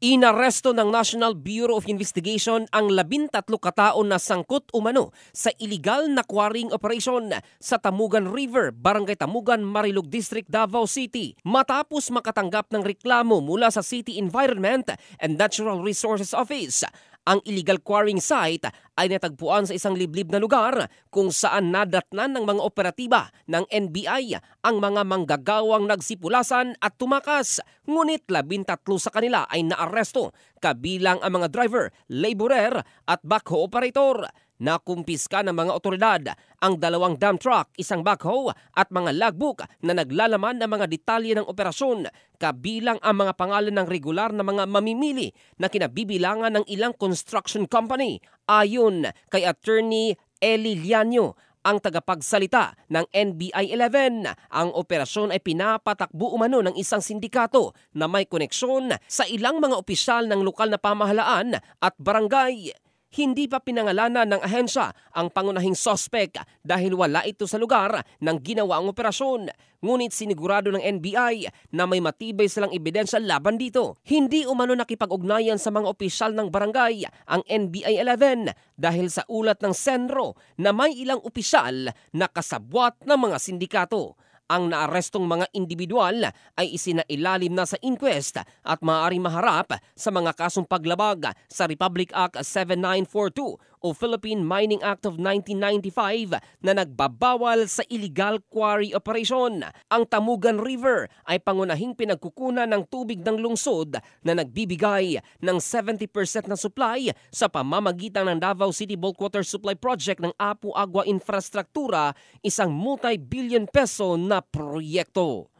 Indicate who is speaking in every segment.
Speaker 1: Inaresto ng National Bureau of Investigation ang 13 katao na sangkot umano sa illegal na quarrying operation sa Tamugan River, Barangay Tamugan, Marilug District, Davao City. Matapos makatanggap ng reklamo mula sa City Environment and Natural Resources Office, ang illegal quarrying site ay natagpuan sa isang liblib na lugar kung saan nadatnan ng mga operatiba ng NBI ang mga manggagawang nagsipulasan at tumakas. Ngunit 13 sa kanila ay naaresto, kabilang ang mga driver, laborer at backhoe operator. Nakumpiska ng mga otoridad ang 2 dump truck, 1 backhoe at mga logbook na naglalaman ng mga detalye ng operasyon, kabilang ang mga pangalan ng regular na mga mamimili na kinabibilangan ng ilang construction company. Ayon kay Attorney Eli Lianyo, ang tagapagsalita ng NBI 11, ang operasyon ay pinapatakbo umano ng isang sindikato na may koneksyon sa ilang mga opisyal ng lokal na pamahalaan at barangay. Hindi pa pinangalanan ng ahensya ang pangunahing sospek dahil wala ito sa lugar ng ginawa ang operasyon. Ngunit sinigurado ng NBI na may matibay silang ebidensya laban dito. Hindi umano nakipag-ugnayan sa mga opisyal ng barangay ang NBI 11 dahil sa ulat ng Senro na may ilang opisyal na kasabwat ng mga sindikato. Ang naarestong mga individual ay isinailalim na sa inquest at maaaring maharap sa mga kasong paglabag sa Republic Act 7942 o Philippine Mining Act of 1995 na nagbabawal sa illegal quarry operation. Ang Tamugan River ay pangunahing pinagkukunan ng tubig ng lungsod na nagbibigay ng 70% na supply sa pamamagitan ng Davao City Bulk Water Supply Project ng Apu Agua Infrastruktura, isang multi-billion peso na proyekto.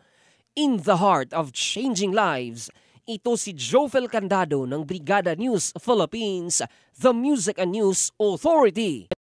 Speaker 1: In the heart of changing lives, ito si Jofel Candado ng Brigada News Philippines, the Music and News Authority.